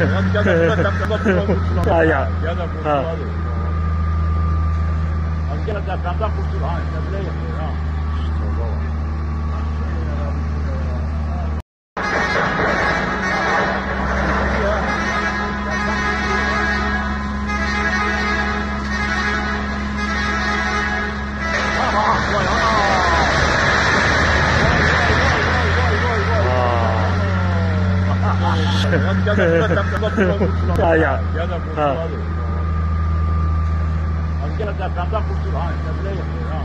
Hadi gel de buradan kurtul. Ha ya. Gel de kurtul Ha. hadi. Hadi gel de depremden kurtul ha. İşte buraya yapıyor ha. Hadi gel de buradan kurtul. Ha ya. Gel de kurtul Ha. hadi. Hadi gel de depremden kurtul ha. İşte buraya yapıyor ha.